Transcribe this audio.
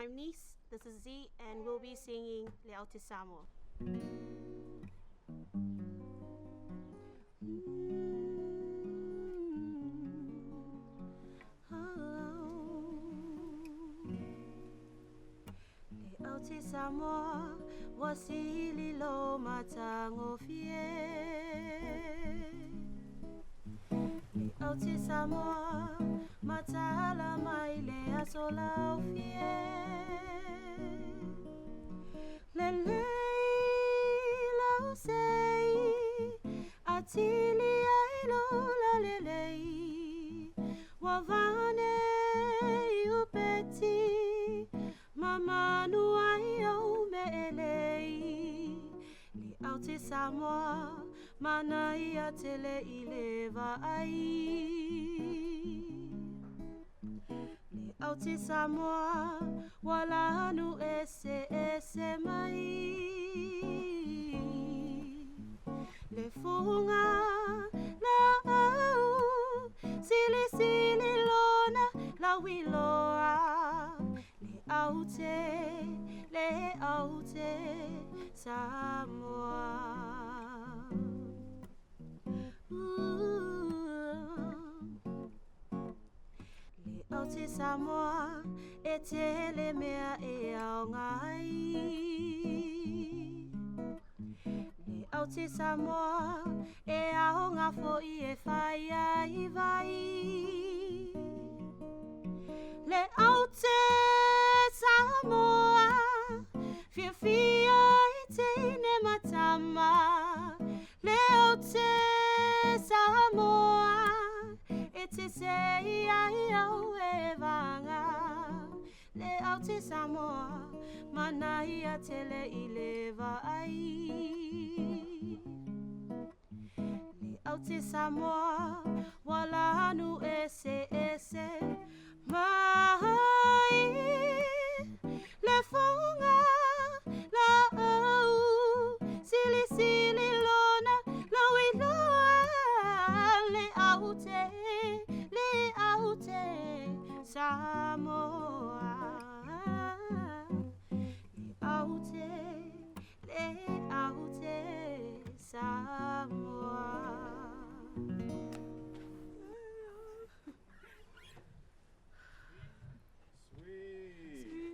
I'm Nyssa, this is Z, and we'll be singing Le Aute Samoa. Le Aute Samoa wasili lo matango fie. Le Aute Samoa matala maile asola fie. Le leila sei atili ailo la lelei wavane iupeti mamanu ayo meelei li Aute Samoa mana ia tele ileva ai li Aute Samoa wala anu ese mai le funga la au sili lona la wiloa le Aute Samoa. Le Aute Samoa e tele mea e au ngai. Le Aute Samoa e au ngafo I e whai ai vai. Le Aute Samoa fia I teine matama. Le Aute Samoa e te sei ai au e vanga. Le Aute Samoa mana ia tele I leva ai. Le Aute Samoa wala anu ese mai. Le funga la au sili lona la wiloa le Aute Samoa. Le Aute Samoa.